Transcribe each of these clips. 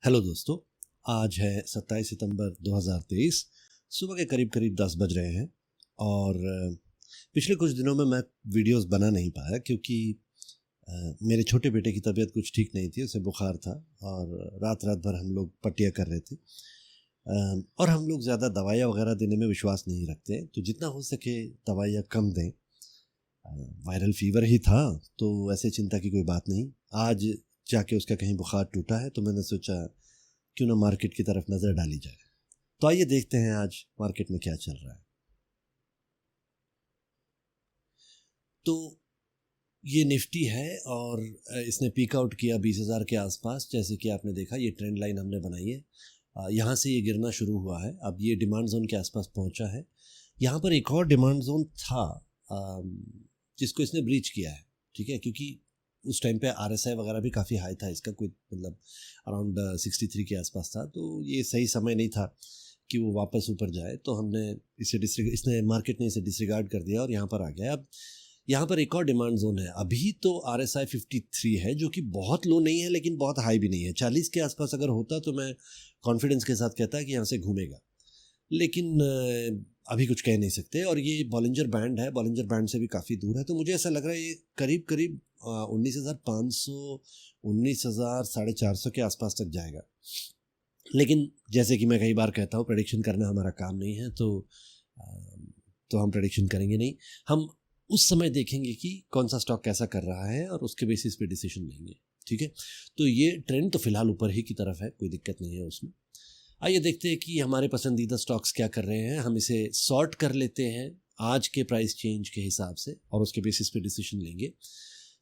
Hello दोस्तों, आज है 27 सितंबर 2023। सुबह के करीब करीब 10 बज रहे हैं और पिछले कुछ दिनों में मैं वीडियोस बना नहीं पाया क्योंकि मेरे छोटे बेटे की तबीयत कुछ ठीक नहीं थी, उसे बुखार था और रात रात भर हम लोग पट्टियाँ कर रहे थे। और हम लोग ज़्यादा दवाइयाँ वगैरह देने में विश्वास नहीं रखते, तो जितना हो सके दवाइयाँ कम दें। वायरल फीवर ही था तो ऐसे चिंता की कोई बात नहीं। आज जाके उसका कहीं बुखार टूटा है तो मैंने सोचा क्यों ना मार्केट की तरफ नज़र डाली जाए। तो आइए देखते हैं आज मार्केट में क्या चल रहा है। तो ये निफ्टी है और इसने पीक आउट किया 20,000 के आसपास। जैसे कि आपने देखा, ये ट्रेंड लाइन हमने बनाई है, यहाँ से ये गिरना शुरू हुआ है। अब ये डिमांड जोन के आसपास पहुंचा है। यहाँ पर एक और डिमांड जोन था जिसको इसने ब्रीच किया है, ठीक है, क्योंकि उस टाइम पे RSI वगैरह भी काफ़ी हाई था इसका, कोई मतलब अराउंड 63 के आसपास था। तो ये सही समय नहीं था कि वो वापस ऊपर जाए, तो हमने इसने मार्केट ने इसे डिसरिगार्ड कर दिया और यहाँ पर आ गया। अब यहाँ पर एक और डिमांड जोन है। अभी तो RSI 53 है, जो कि बहुत लो नहीं है लेकिन बहुत हाई भी नहीं है। 40 के आसपास अगर होता तो मैं कॉन्फिडेंस के साथ कहता कि यहाँ से घूमेगा, लेकिन अभी कुछ कह नहीं सकते। और ये बॉलिंजर बैंड है, बॉलिंजर बैंड से भी काफ़ी दूर है। तो मुझे ऐसा लग रहा है ये करीब करीब 19,500 19,450 के आसपास तक जाएगा। लेकिन जैसे कि मैं कई बार कहता हूँ, प्रेडिक्शन करना हमारा काम नहीं है, तो हम प्रेडिक्शन करेंगे नहीं। हम उस समय देखेंगे कि कौन सा स्टॉक कैसा कर रहा है और उसके बेसिस पे डिसीजन लेंगे, ठीक है। तो ये ट्रेंड तो फिलहाल ऊपर ही की तरफ है, कोई दिक्कत नहीं है उसमें। आइए देखते हैं कि हमारे पसंदीदा स्टॉक्स क्या कर रहे हैं। हम इसे सॉर्ट कर लेते हैं आज के प्राइस चेंज के हिसाब से और उसके बेसिस पे डिसीजन लेंगे।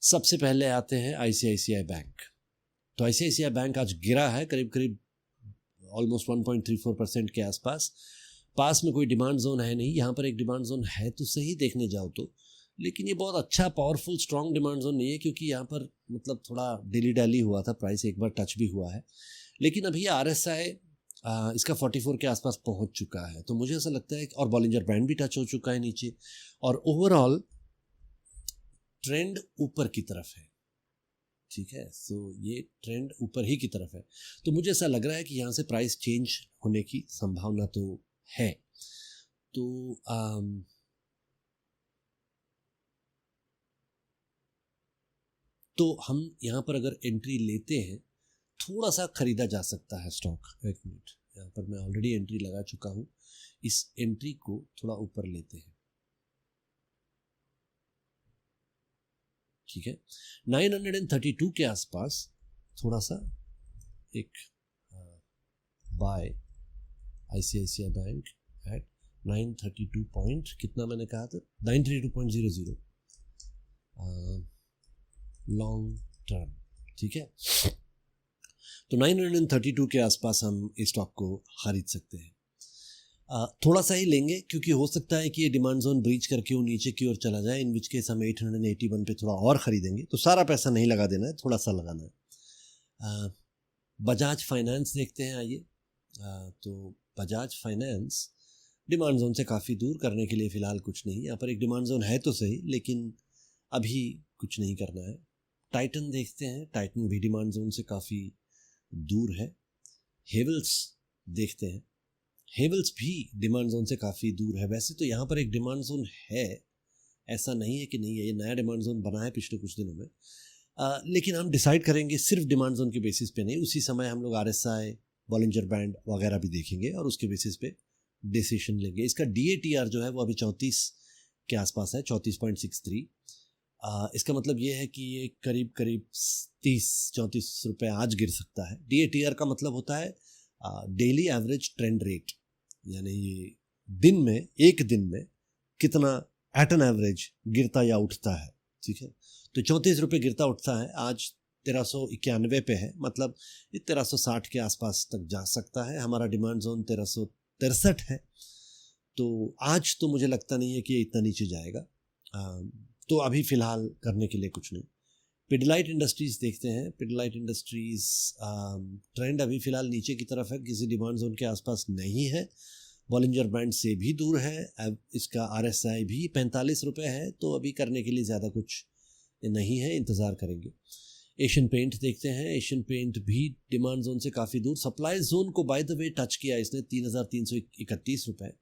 सबसे पहले आते हैं ICICI बैंक। तो ICICI बैंक आज गिरा है करीब करीब ऑलमोस्ट 1.34% के आसपास। पास में कोई डिमांड जोन है नहीं। यहाँ पर एक डिमांड जोन है तो सही, देखने जाओ तो, लेकिन ये बहुत अच्छा पावरफुल स्ट्रॉन्ग डिमांड जोन नहीं है, क्योंकि यहाँ पर मतलब थोड़ा डिली डैली हुआ था, प्राइस एक बार टच भी हुआ है। लेकिन अभी RSI इसका 44 के आसपास पहुंच चुका है। तो मुझे ऐसा लगता है, और बॉलिंजर बैंड भी टच हो चुका है नीचे, और ओवरऑल ट्रेंड ऊपर की तरफ है, ठीक है। सो ये ट्रेंड ऊपर ही की तरफ है। तो मुझे ऐसा लग रहा है कि यहाँ से प्राइस चेंज होने की संभावना तो है। तो हम यहाँ पर अगर एंट्री लेते हैं, थोड़ा सा खरीदा जा सकता है स्टॉक। एक मिनट, यहाँ पर मैं ऑलरेडी एंट्री लगा चुका हूँ। इस एंट्री को थोड़ा ऊपर लेते हैं, ठीक है। 932 के आसपास थोड़ा सा एक buy ICICI bank at 932 point, कितना मैंने कहा था, 932.00 लॉन्ग टर्म, ठीक है। तो 932 के आसपास हम इस स्टॉक को खरीद सकते हैं। थोड़ा सा ही लेंगे, क्योंकि हो सकता है कि ये डिमांड जोन ब्रीच करके वो नीचे की ओर चला जाए, इन विच केस हम 881 पे थोड़ा और ख़रीदेंगे। तो सारा पैसा नहीं लगा देना है, थोड़ा सा लगाना है। बजाज फाइनेंस देखते हैं, आइए। तो बजाज फाइनेंस डिमांड जोन से काफ़ी दूर, करने के लिए फ़िलहाल कुछ नहीं। यहाँ पर एक डिमांड जोन है तो सही, लेकिन अभी कुछ नहीं करना है। टाइटन देखते हैं, टाइटन भी डिमांड जोन से काफ़ी दूर है। हेवल्स देखते हैं, हेवल्स भी डिमांड जोन से काफ़ी दूर है। वैसे तो यहाँ पर एक डिमांड जोन है, ऐसा नहीं है कि नहीं है, ये नया डिमांड जोन बना है पिछले कुछ दिनों में। लेकिन हम डिसाइड करेंगे सिर्फ डिमांड जोन के बेसिस पे नहीं, उसी समय हम लोग RSI, बॉलिंजर बैंड वगैरह भी देखेंगे और उसके बेसिस पे डिसीजन लेंगे। इसका DATR जो है वो अभी 34 के आसपास है, 34.63। इसका मतलब ये है कि ये करीब करीब 30-34 रुपये आज गिर सकता है। DATR का मतलब होता है डेली एवरेज ट्रेंड रेट, यानी ये दिन में, एक दिन में कितना एट एन एवरेज गिरता या उठता है, ठीक है। तो 34 रुपये गिरता उठता है, आज 1391 पे है, मतलब ये 1360 के आसपास तक जा सकता है। हमारा डिमांड जोन 1363 है। तो आज तो मुझे लगता नहीं है कि ये इतना नीचे जाएगा। तो अभी फ़िलहाल करने के लिए कुछ नहीं। पिडलाइट इंडस्ट्रीज़ देखते हैं। पिडलाइट इंडस्ट्रीज़ ट्रेंड अभी फ़िलहाल नीचे की तरफ है, किसी डिमांड जोन के आसपास नहीं है, बॉलिंजर बैंड से भी दूर है। अब इसका RSI भी 45 रुपये है, तो अभी करने के लिए ज़्यादा कुछ नहीं है, इंतज़ार करेंगे। एशियन पेंट देखते हैं। एशियन पेंट भी डिमांड जोन से काफ़ी दूर, सप्लाई जोन को बाय द वे टच किया इसने 3,331 रुपये,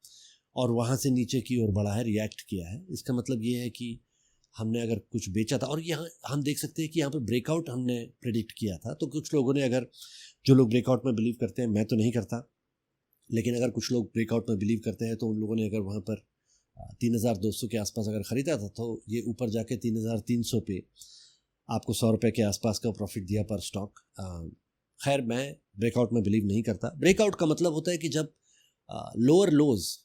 और वहाँ से नीचे की ओर बढ़ा है, रिएक्ट किया है। इसका मतलब ये है कि हमने अगर कुछ बेचा था, और यहाँ हम देख सकते हैं कि यहाँ पर ब्रेकआउट हमने प्रेडिक्ट किया था, तो कुछ लोगों ने, अगर जो लोग ब्रेकआउट में बिलीव करते हैं, मैं तो नहीं करता, लेकिन अगर कुछ लोग ब्रेकआउट में बिलीव करते हैं तो उन लोगों ने अगर वहाँ पर 3,200 के आसपास अगर ख़रीदा था, तो ये ऊपर जाके 3,300 पे आपको 100 रुपये के आसपास का प्रॉफिट दिया पर स्टॉक। खैर, मैं ब्रेकआउट में बिलीव नहीं करता। ब्रेकआउट का मतलब होता है कि जब लोअर लोज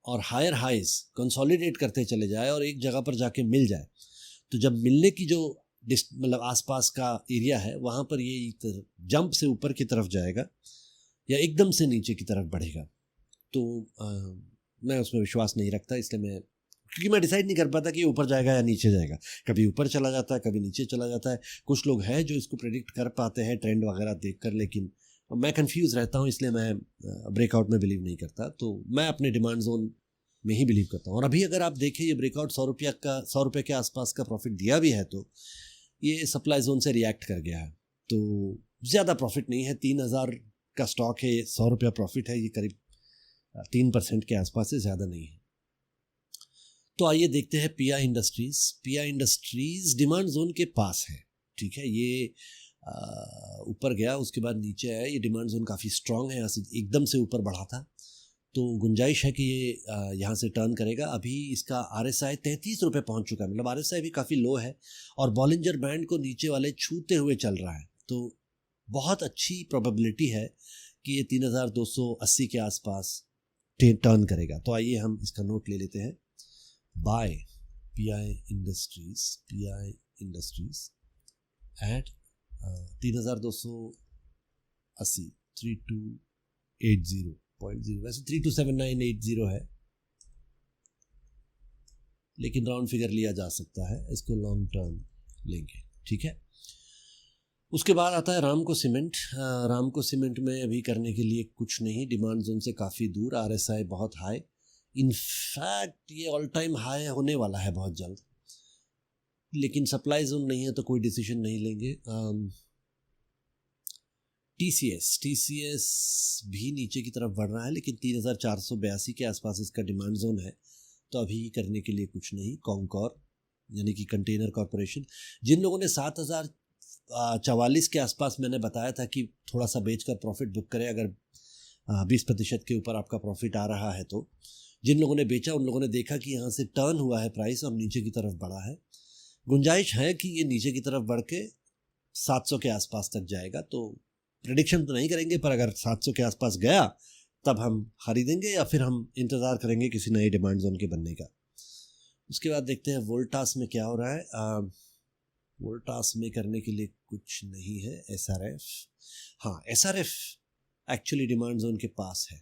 और हायर हाइज कंसोलिडेट करते चले जाए और एक जगह पर जाके मिल जाए, तो जब मिलने की जो मतलब आसपास का एरिया है, वहाँ पर ये जंप से ऊपर की तरफ जाएगा या एकदम से नीचे की तरफ बढ़ेगा। तो मैं उसमें विश्वास नहीं रखता, इसलिए क्योंकि मैं डिसाइड नहीं कर पाता कि ऊपर जाएगा या नीचे जाएगा। कभी ऊपर चला जाता है, कभी नीचे चला जाता है। कुछ लोग हैं जो इसको प्रेडिक्ट कर पाते हैं ट्रेंड वगैरह देखकर, लेकिन मैं कंफ्यूज रहता हूँ, इसलिए मैं ब्रेकआउट में बिलीव नहीं करता। तो मैं अपने डिमांड जोन में ही बिलीव करता हूँ। और अभी अगर आप देखें, ये ब्रेकआउट 100 रुपये के आसपास का प्रॉफिट दिया भी है, तो ये सप्लाई जोन से रिएक्ट कर गया है, तो ज़्यादा प्रॉफिट नहीं है। 3,000 का स्टॉक है, 100 रुपया प्रॉफिट है, ये करीब 3% के आसपास से ज़्यादा नहीं है। तो आइए देखते हैं pi industries. Pi industries demand zone के पास है, ठीक है। ये ऊपर गया, उसके बाद नीचे आया। ये डिमांड जोन काफ़ी स्ट्रांग है, यहाँ से एकदम से ऊपर बढ़ा था, तो गुंजाइश है कि ये यहाँ से टर्न करेगा। अभी इसका RSI 33 रुपये पहुँच चुका है, मतलब RSI भी काफ़ी लो है, और बॉलिंजर बैंड को नीचे वाले छूते हुए चल रहा है। तो बहुत अच्छी प्रोबेबिलिटी है कि ये 3,280 के आसपास टर्न करेगा। तो आइए हम इसका नोट ले लेते हैं। बाय पीआई इंडस्ट्रीज एट 3,280, 3280.0, वैसे 327980 है, लेकिन राउंड फिगर लिया जा सकता है, इसको लॉन्ग टर्म लेंगे, ठीक है। उसके बाद आता है रामको सीमेंट। रामको सीमेंट में अभी करने के लिए कुछ नहीं, डिमांड जोन से काफ़ी दूर, RSI बहुत हाई, इनफैक्ट ये ऑल टाइम हाई होने वाला है बहुत जल्द, लेकिन सप्लाई जोन नहीं है तो कोई डिसीजन नहीं लेंगे। TCS भी नीचे की तरफ बढ़ रहा है, लेकिन 3,482 के आसपास इसका डिमांड जोन है, तो अभी करने के लिए कुछ नहीं। कॉन्कोर यानी कि कंटेनर कॉरपोरेशन, जिन लोगों ने 7,044 के आसपास मैंने बताया था कि थोड़ा सा बेचकर प्रॉफिट बुक करें, अगर 20% के ऊपर आपका प्रॉफिट आ रहा है, तो जिन लोगों ने बेचा उन लोगों ने देखा कि यहाँ से टर्न हुआ है प्राइस और नीचे की तरफ बढ़ा है। गुंजाइश है कि ये नीचे की तरफ बढ़ के 700 के आसपास तक जाएगा। तो प्रेडिक्शन तो नहीं करेंगे, पर अगर 700 के आसपास गया तब हम खरीदेंगे, या फिर हम इंतज़ार करेंगे किसी नए डिमांड जोन के बनने का। उसके बाद देखते हैं वोल्टास में क्या हो रहा है। वोल्टास में करने के लिए कुछ नहीं है। SRF, हाँ, SRF एक्चुअली डिमांड जोन के पास है।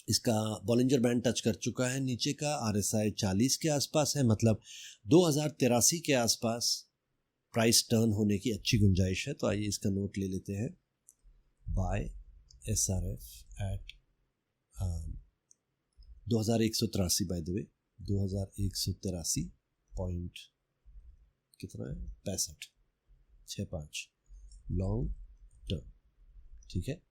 इसका बॉलिंजर बैंड टच कर चुका है नीचे का, RSI 40 के आसपास है, मतलब 2,083 के आसपास प्राइस टर्न होने की अच्छी गुंजाइश है। तो आइए इसका नोट ले लेते हैं। Buy SRF at 2,183, by the way 2,183 point कितना है, 65 लॉन्ग टर्म, ठीक है।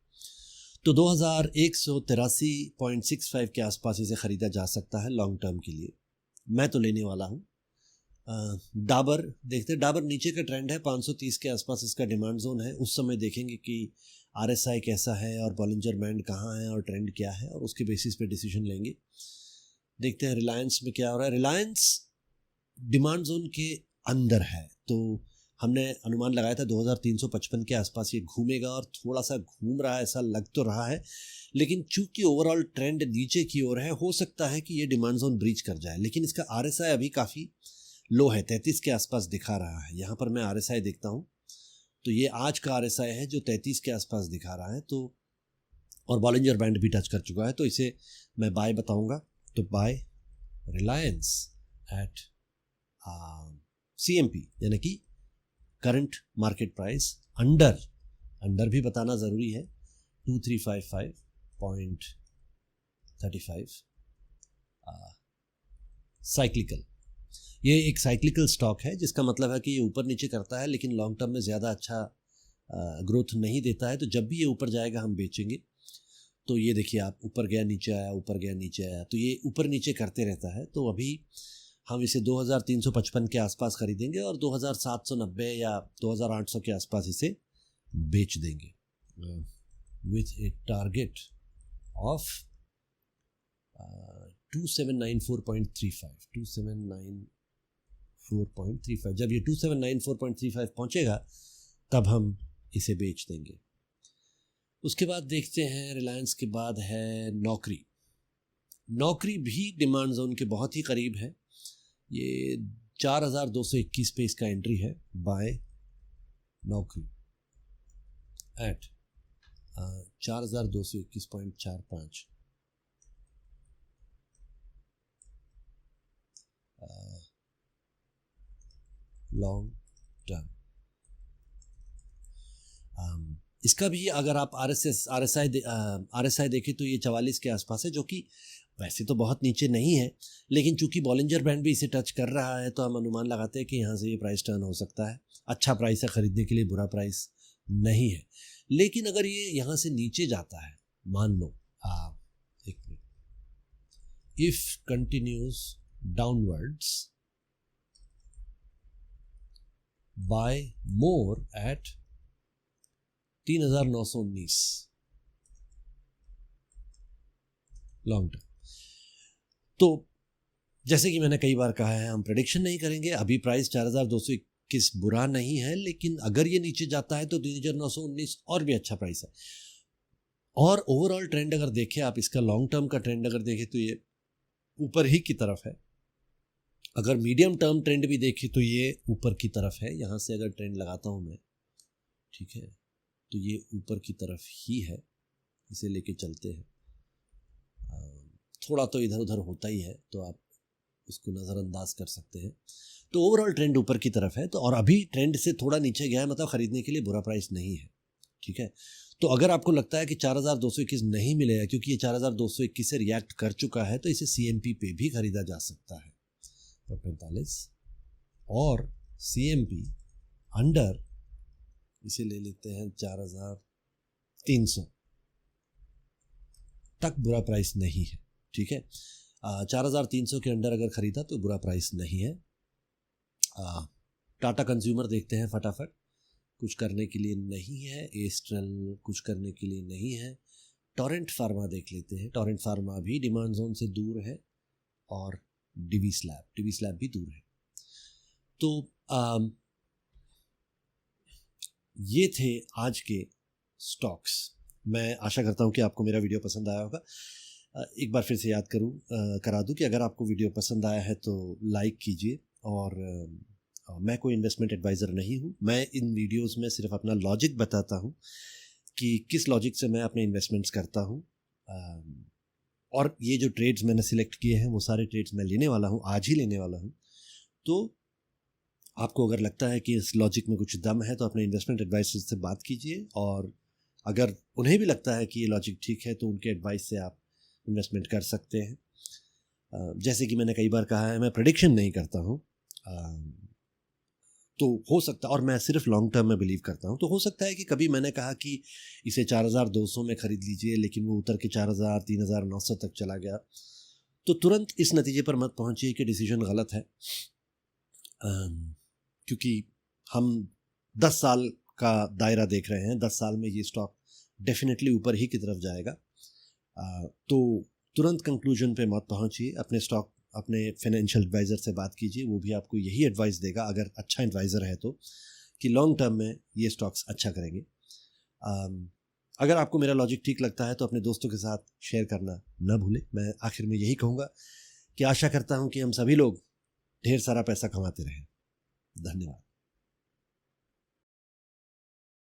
तो 2,183.65 के आसपास इसे ख़रीदा जा सकता है लॉन्ग टर्म के लिए। मैं तो लेने वाला हूँ। डाबर देखते हैं, डाबर नीचे का ट्रेंड है, 530 के आसपास इसका डिमांड जोन है। उस समय देखेंगे कि RSI कैसा है और बॉलिंजर बैंड कहाँ है और ट्रेंड क्या है, और उसके बेसिस पे डिसीजन लेंगे। देखते हैं रिलायंस में क्या हो रहा है। रिलायंस डिमांड जोन के अंदर है, तो हमने अनुमान लगाया था 2,355 के आसपास ये घूमेगा, और थोड़ा सा घूम रहा है, ऐसा लग तो रहा है, लेकिन चूंकि ओवरऑल ट्रेंड नीचे की ओर है, हो सकता है कि ये डिमांड जोन ब्रीच कर जाए। लेकिन इसका RSI अभी काफ़ी लो है, 33 के आसपास दिखा रहा है। यहाँ पर मैं RSI देखता हूँ, तो ये आज का RSI है जो 33 के आसपास दिखा रहा है, तो और बॉलिंजर बैंड भी टच कर चुका है, तो इसे मैं बाय बताऊँगा। तो बाय रिलायंस एट CMP यानी कि करंट मार्केट प्राइस, अंडर भी बताना ज़रूरी है, 2355.35 साइक्लिकल ये एक साइक्लिकल स्टॉक है, जिसका मतलब है कि ये ऊपर नीचे करता है लेकिन लॉन्ग टर्म में ज़्यादा अच्छा ग्रोथ नहीं देता है। तो जब भी ये ऊपर जाएगा हम बेचेंगे। तो ये देखिए आप, ऊपर गया नीचे आया, ऊपर गया नीचे आया, तो ये ऊपर नीचे करते रहता है। तो अभी हम इसे 2355 के आसपास खरीदेंगे और 2790 या 2800 के आसपास इसे बेच देंगे विथ ए टारगेट ऑफ 2794.35। 2794.35 जब ये 2794.35 पहुंचेगा तब हम इसे बेच देंगे। उसके बाद देखते हैं रिलायंस के बाद है नौकरी। नौकरी भी डिमांड जोन के बहुत ही करीब है। ये 4221 पे इसका एंट्री है। बाय नौकरी एट 4221.45 लॉन्ग टर्म। इसका भी अगर आप आरएसआई देखें तो ये 44 के आसपास है, जो कि वैसे तो बहुत नीचे नहीं है, लेकिन चूंकि बॉलिंजर बैंड भी इसे टच कर रहा है तो हम अनुमान लगाते हैं कि यहाँ से ये प्राइस टर्न हो सकता है। अच्छा प्राइस है खरीदने के लिए, बुरा प्राइस नहीं है। लेकिन अगर ये यहाँ से नीचे जाता है, मान लो एक minute, if continues downwards buy more at 3919 long term, तो जैसे कि मैंने कई बार कहा है, हम प्रेडिक्शन नहीं करेंगे। अभी प्राइस 4221 बुरा नहीं है, लेकिन अगर ये नीचे जाता है तो 3919 और भी अच्छा प्राइस है। और ओवरऑल ट्रेंड अगर देखें आप, इसका लॉन्ग टर्म का ट्रेंड अगर देखें तो ये ऊपर ही की तरफ है। अगर मीडियम टर्म ट्रेंड भी देखें तो ये ऊपर की तरफ है। यहाँ से अगर ट्रेंड लगाता हूँ मैं, ठीक है, तो ये ऊपर की तरफ ही है। इसे लेके चलते हैं। थोड़ा तो इधर उधर होता ही है, तो आप उसको नज़रअंदाज कर सकते हैं। तो ओवरऑल ट्रेंड ऊपर की तरफ है। तो और अभी ट्रेंड से थोड़ा नीचे गया है, मतलब ख़रीदने के लिए बुरा प्राइस नहीं है। ठीक है, तो अगर आपको लगता है कि 4221 नहीं मिलेगा क्योंकि ये 4221 से रिएक्ट कर चुका है, तो इसे CMP पे भी ख़रीदा जा सकता है 45 और CMP अंडर इसे ले लेते हैं 4300 तक बुरा प्राइस नहीं है। ठीक है, 4300 के अंडर अगर ख़रीदा तो बुरा प्राइस नहीं है। टाटा कंज्यूमर देखते हैं फटाफट, कुछ करने के लिए नहीं है। एस्ट्रल कुछ करने के लिए नहीं है। टोरेंट फार्मा देख लेते हैं। टोरेंट फार्मा भी डिमांड जोन से दूर है और डिवी स्लैब भी दूर है। तो ये थे आज के स्टॉक्स। मैं आशा करता हूँ कि आपको मेरा वीडियो पसंद आया होगा। एक बार फिर से याद करा दूँ कि अगर आपको वीडियो पसंद आया है तो लाइक कीजिए। और मैं कोई इन्वेस्टमेंट एडवाइज़र नहीं हूँ। मैं इन वीडियोस में सिर्फ अपना लॉजिक बताता हूँ कि किस लॉजिक से मैं अपने इन्वेस्टमेंट्स करता हूँ। और ये जो ट्रेड्स मैंने सिलेक्ट किए हैं वो सारे ट्रेड्स मैं लेने वाला हूँ, आज ही लेने वाला हूँ। तो आपको अगर लगता है कि इस लॉजिक में कुछ दम है तो अपने इन्वेस्टमेंट एडवाइज़र से बात कीजिए। और अगर उन्हें भी लगता है कि ये लॉजिक ठीक है तो उनके एडवाइस से आप इन्वेस्टमेंट कर सकते हैं। जैसे कि मैंने कई बार कहा है, मैं प्रेडिक्शन नहीं करता हूँ। तो हो सकता, और मैं सिर्फ लॉन्ग टर्म में बिलीव करता हूँ, तो हो सकता है कि कभी मैंने कहा कि इसे 4200 में ख़रीद लीजिए, लेकिन वो उतर के 4000 3900 तक चला गया, तो तुरंत इस नतीजे पर मत पहुँचिए कि डिसीजन गलत है। क्योंकि हम 10 साल का दायरा देख रहे हैं। 10 साल में ये स्टॉक डेफिनेटली ऊपर ही की तरफ जाएगा। तो तुरंत कंक्लूजन पे मत पहुंचिए। अपने फाइनेंशियल एडवाइज़र से बात कीजिए, वो भी आपको यही एडवाइस देगा, अगर अच्छा एडवाइज़र है तो, कि लॉन्ग टर्म में ये स्टॉक्स अच्छा करेंगे। अगर आपको मेरा लॉजिक ठीक लगता है तो अपने दोस्तों के साथ शेयर करना न भूलें। मैं आखिर में यही कहूँगा कि आशा करता हूँ कि हम सभी लोग ढेर सारा पैसा कमाते रहें। धन्यवाद।